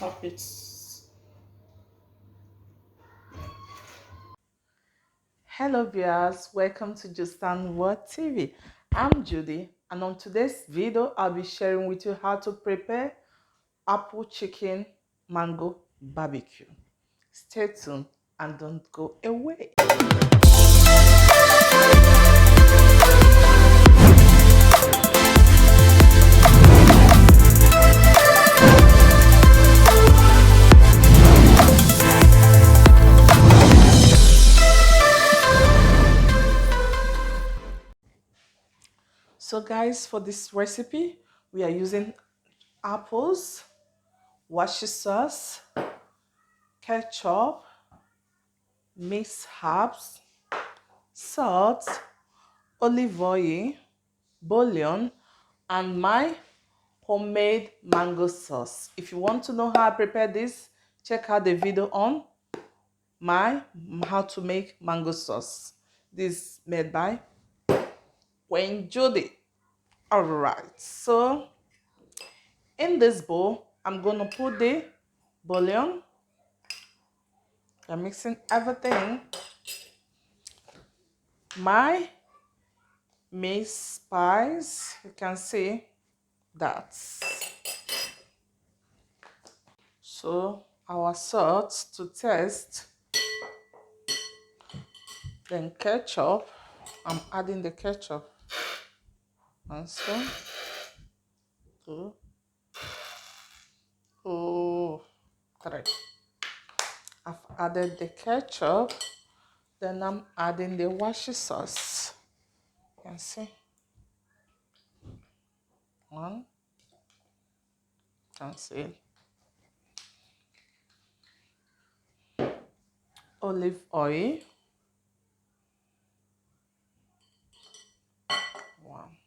chop it. Hello viewers, welcome to Justan World TV. I'm Judy, and on today's video I'll be sharing with you how to prepare apple chicken mango barbecue. Stay tuned and don't go away. So guys, for this recipe we are using apples, washi sauce, ketchup, mixed herbs, salt, olive oil, bouillon, and my homemade mango sauce. If you want to know how I prepare this, check out the video on my how to make mango sauce. This is made by Queen Judy. All right, so in this bowl I'm gonna put the bouillon. I'm mixing everything. My mixed spice, you can see that. So our salt to taste, then ketchup. I'm adding the ketchup. 1, 2, 3. I've added the ketchup. Then I'm adding the washi sauce. You can see 1. Can see olive oil. 1.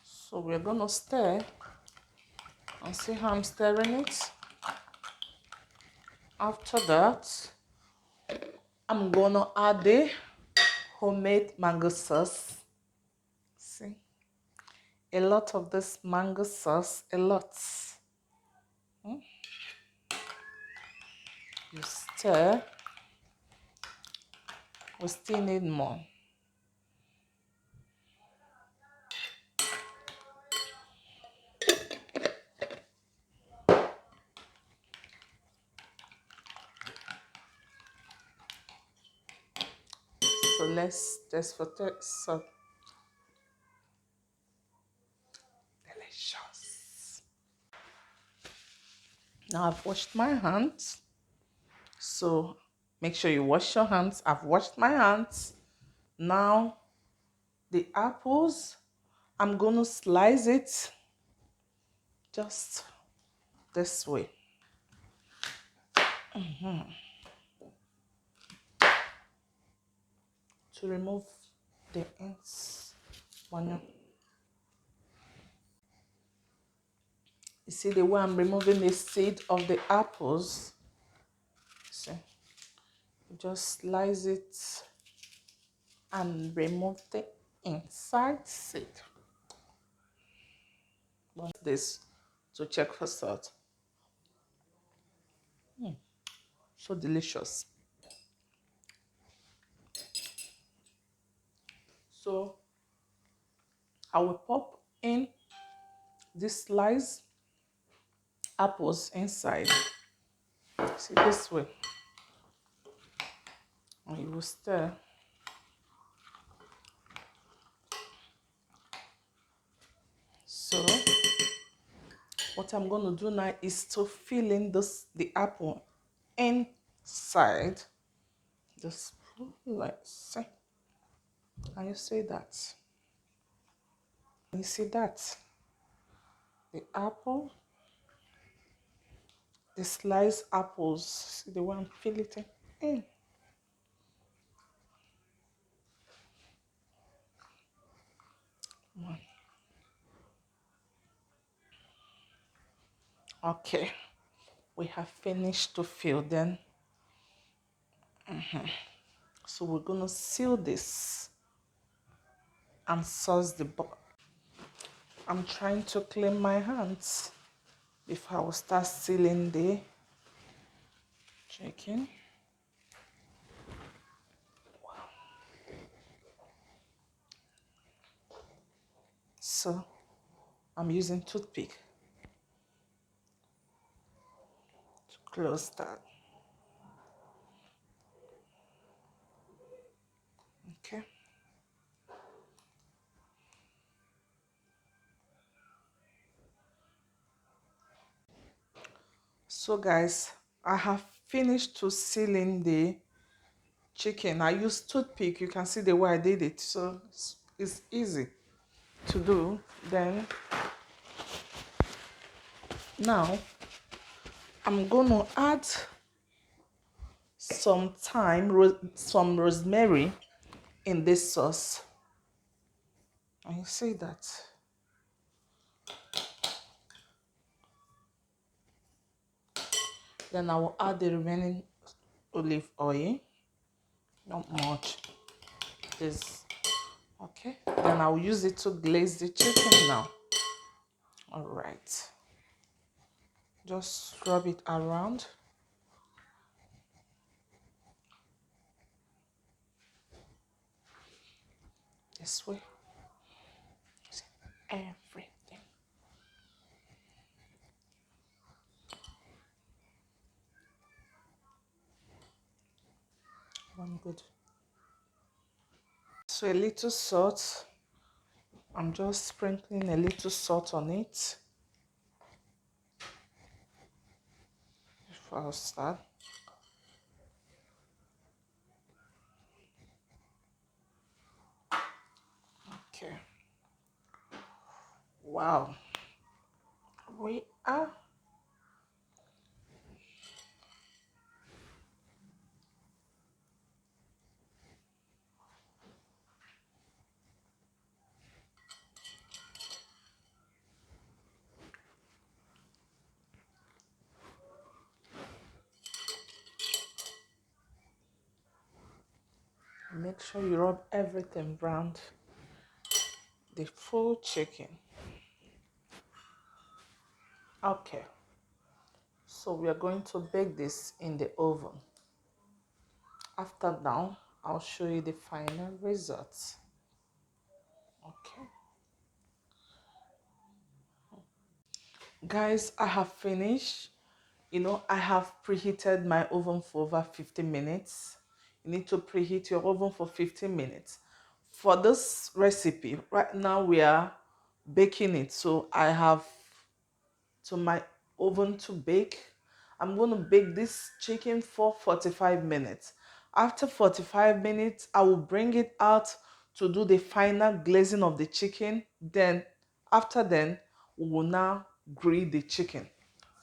So we're gonna stir and see how I'm stirring it. After that, I'm gonna add the homemade mango sauce. See, a lot of this mango sauce, a lot. You stir. We still need more. So let's just for so delicious. Now I've washed my hands. So make sure you wash your hands. I've washed my hands. Now the apples, I'm gonna slice it just this way. To remove the ends. You see the way I'm removing the seed of the apples. See, just slice it and remove the inside seed. Want this to check for salt. So delicious. So I will pop in this sliced apples inside. See, this way. And you will stir. So what I'm going to do now is to fill in the apple inside. Just like so. Can you see that? Can you see that? The apple, the sliced apples. See the one fill it in. Okay, we have finished to fill then. So we're gonna seal this and sauce the I'm trying to clean my hands before I will start sealing the chicken. So I'm using toothpick to close that. Okay. So guys, I have finished to sealing the chicken. I use toothpick. You can see the way I did it. So it's easy to do. Then now I'm gonna add some some rosemary in this sauce. And you see that. Then I will add the remaining olive oil. Not much. This okay. Then I'll use it to glaze the chicken now. All right. Just rub it around. This way. Everything. One good. So a little salt. I'm just sprinkling a little salt on it before I start. Okay. Wow. We are. Make sure you rub everything around the full chicken. Okay. So we are going to bake this in the oven. After now, I'll show you the final results. Okay. Guys, I have finished. I have preheated my oven for over 15 minutes. You need to preheat your oven for 15 minutes. For this recipe, right now we are baking it. So I have to my oven to bake. I'm going to bake this chicken for 45 minutes. After 45 minutes, I will bring it out to do the final glazing of the chicken. Then, after then, we will now grill the chicken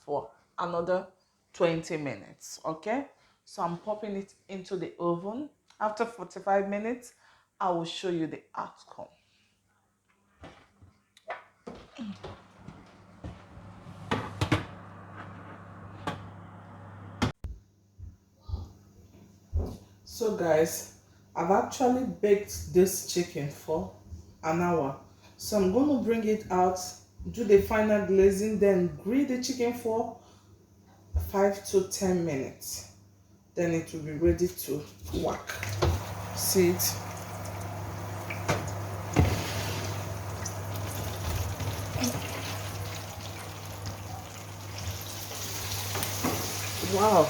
for another 20 minutes. Okay? So I'm popping it into the oven. After 45 minutes, I will show you the outcome. So guys, I've actually baked this chicken for an hour. So I'm going to bring it out, do the final glazing, then grill the chicken for 5 to 10 minutes. Then it will be ready to whack. See it? Wow.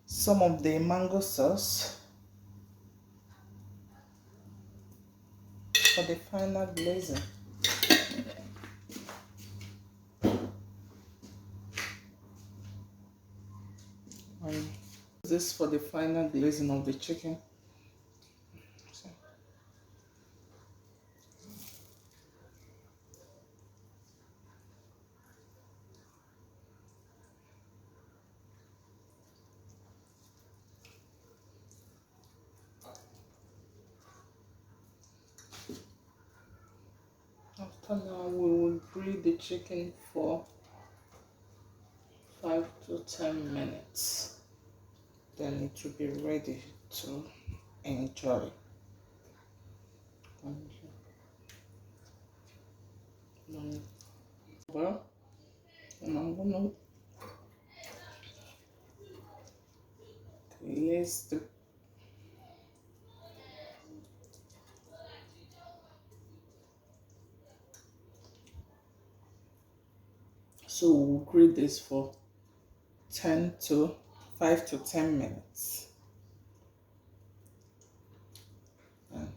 Some of the mango sauce for the final glazing. This for the final glazing of the chicken. After now, we will grill the chicken for 5 to 10 minutes. Then it will be ready to enjoy. Well, and I'm gonna place the so we'll grate this for 5 to 10 minutes. And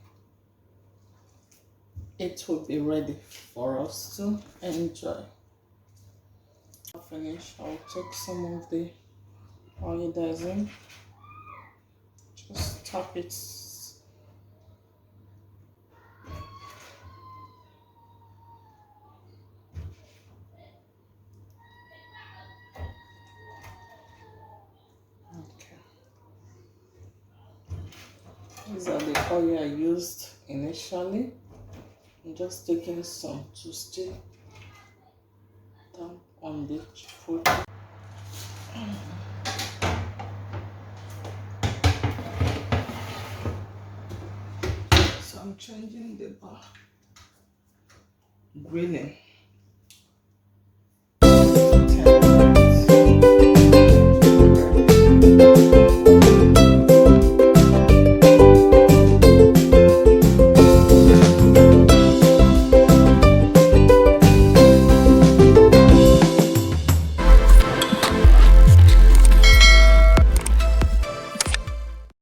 it will be ready for us to enjoy. I'll finish. I'll take some of the mealideas in. Just tap it. Okay. These are the oil I used initially. I'm just taking some to stick down on the food. So I'm changing the grilling.